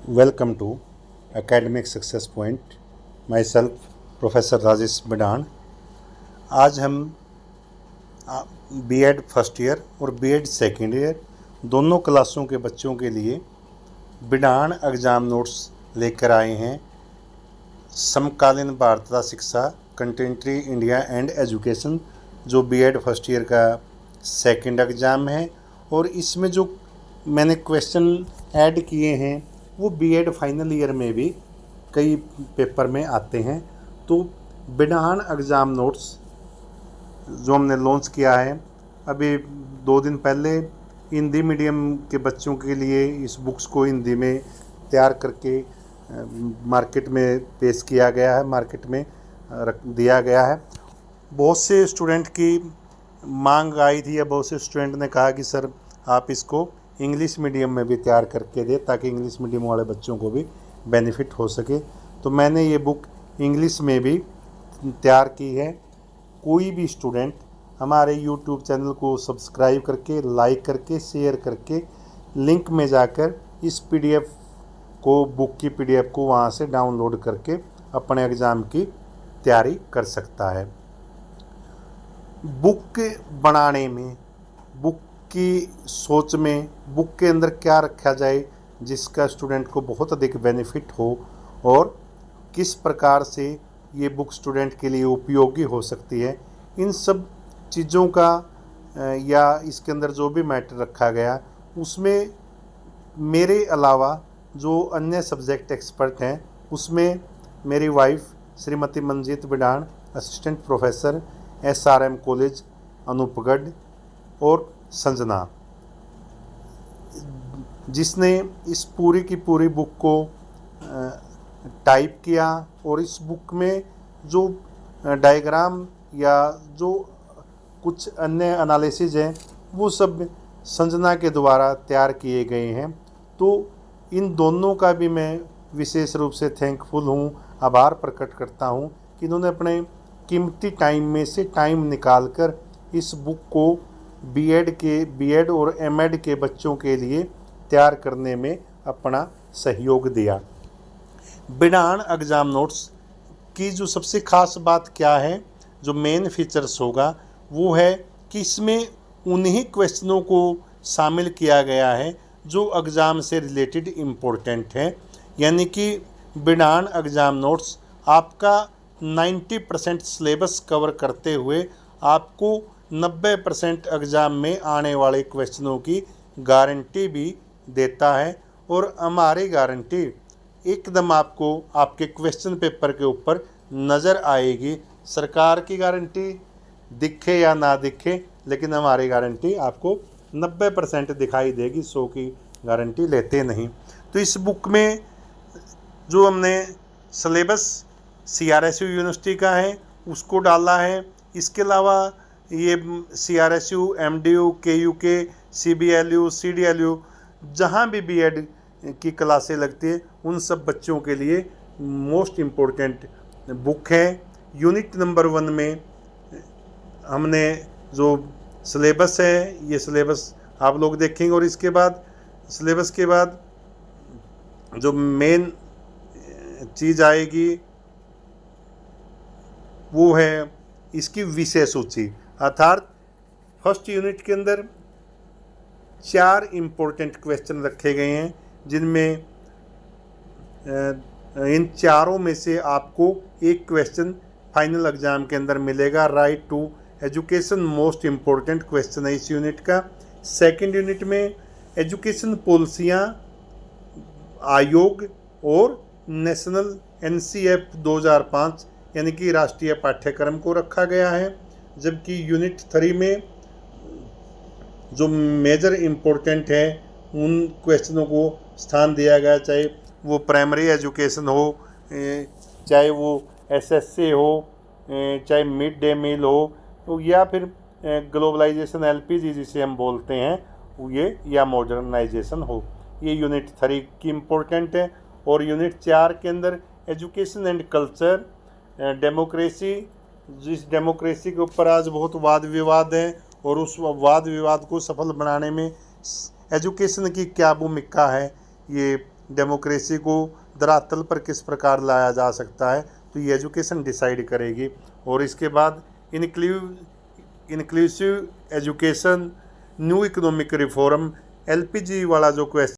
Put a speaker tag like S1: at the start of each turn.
S1: Welcome to Academic Success Point. Myself, professor Rajesh Bidan. आज हम BEd first year और BEd second year दोनों क्लासों के बच्चों के लिए बिडान एग्ज़ाम नोट्स लेकर आए हैं। समकालीन भारतीय शिक्षा, कंटेम्प्रेरी इंडिया एंड एजुकेशन, जो बीएड फर्स्ट ईयर का सेकेंड एग्ज़ाम है, और इसमें जो मैंने क्वेश्चन ऐड किए हैं वो बीएड फाइनल ईयर में भी कई पेपर में आते हैं। तो बिडान एग्ज़ाम नोट्स जो हमने लॉन्च किया है अभी 2 दिन पहले, हिंदी मीडियम के बच्चों के लिए इस बुक्स को हिंदी में तैयार करके मार्केट में पेश किया गया है, मार्केट में रख दिया गया है। बहुत से स्टूडेंट की मांग आई थी या बहुत से स्टूडेंट ने कहा कि सर आप इसको इंग्लिश मीडियम में भी तैयार करके दे ताकि इंग्लिश मीडियम वाले बच्चों को भी बेनिफिट हो सके। तो मैंने ये बुक इंग्लिश में भी तैयार की है। कोई भी स्टूडेंट हमारे यूट्यूब चैनल को सब्सक्राइब करके, लाइक करके, शेयर करके, लिंक में जाकर इस पीडीएफ को, बुक की पीडीएफ को वहाँ से डाउनलोड करके अपने एग्ज़ाम की तैयारी कर सकता है। बुक बनाने में, बुक की सोच में, बुक के अंदर क्या रखा जाए जिसका स्टूडेंट को बहुत अधिक बेनिफिट हो और किस प्रकार से ये बुक स्टूडेंट के लिए उपयोगी हो सकती है, इन सब चीज़ों का या इसके अंदर जो भी मैटर रखा गया उसमें मेरे अलावा जो अन्य सब्जेक्ट एक्सपर्ट हैं उसमें मेरी wife Shrimati Manjeet Bidan, assistant professor SRM college Anupgarh, और संजना, जिसने इस पूरी की पूरी बुक को टाइप किया। और इस बुक में जो डायग्राम या जो कुछ अन्य एनालिसिस हैं वो सब संजना के द्वारा तैयार किए गए हैं। तो इन दोनों का भी मैं विशेष रूप से थैंकफुल हूँ, आभार प्रकट करता हूँ कि इन्होंने अपने कीमती टाइम में से टाइम निकालकर इस बुक को बीएड और एमएड के बच्चों के लिए तैयार करने में अपना सहयोग दिया। बिडान एग्ज़ाम नोट्स की जो सबसे ख़ास बात क्या है, जो मेन फीचर्स होगा वो है कि इसमें उन्हीं क्वेश्चनों को शामिल किया गया है जो एग्ज़ाम से रिलेटेड इम्पोर्टेंट है। यानी कि बिडान एग्ज़ाम नोट्स आपका 90% सिलेबस कवर करते हुए आपको 90% एग्ज़ाम में आने वाले क्वेश्चनों की गारंटी भी देता है। और हमारी गारंटी एकदम आपको आपके क्वेश्चन पेपर के ऊपर नज़र आएगी। सरकार की गारंटी दिखे या ना दिखे, लेकिन हमारी गारंटी आपको 90% दिखाई देगी, 100 की गारंटी लेते नहीं। तो इस बुक में जो हमने सिलेबस CRSU यूनिवर्सिटी का है उसको डाला है। इसके अलावा ये CRSU, MDU, KUK, CBLU, CDLU जहाँ भी बीएड की क्लासें लगती है उन सब बच्चों के लिए मोस्ट इम्पोर्टेंट बुक है। यूनिट नंबर 1 में हमने जो सिलेबस है, ये सिलेबस आप लोग देखेंगे, और इसके बाद सिलेबस के बाद जो मेन चीज़ आएगी वो है इसकी विषय सूची। अर्थात फर्स्ट यूनिट के अंदर 4 इम्पोर्टेंट क्वेश्चन रखे गए हैं, जिनमें इन चारों में से आपको एक क्वेश्चन फाइनल एग्ज़ाम के अंदर मिलेगा। Right to education most important question है इस यूनिट का। सेकंड यूनिट में एजुकेशन पॉलिसियाँ आयोग और नेशनल NCF 2005 यानी कि राष्ट्रीय पाठ्यक्रम को रखा गया है। जबकि यूनिट 3 में जो मेजर इम्पोर्टेंट है उन क्वेश्चनों को स्थान दिया गया, चाहे वो प्राइमरी एजुकेशन हो, चाहे वो SSA हो, चाहे मिड डे मील हो, तो या फिर ग्लोबलाइजेशन LPG जिसे हम बोलते हैं ये, या मॉडर्नाइजेशन हो। ये यूनिट 3 की इम्पोर्टेंट है। और यूनिट 4 के अंदर एजुकेशन एंड कल्चर, डेमोक्रेसी, जिस डेमोक्रेसी के ऊपर आज बहुत वाद विवाद है और उस वाद विवाद को सफल बनाने में एजुकेशन की क्या भूमिका है, ये डेमोक्रेसी को धरातल पर किस प्रकार लाया जा सकता है, तो ये एजुकेशन डिसाइड करेगी। और इसके बाद inclusive education, new economic reform, LPG वाला जो क्वेश्चन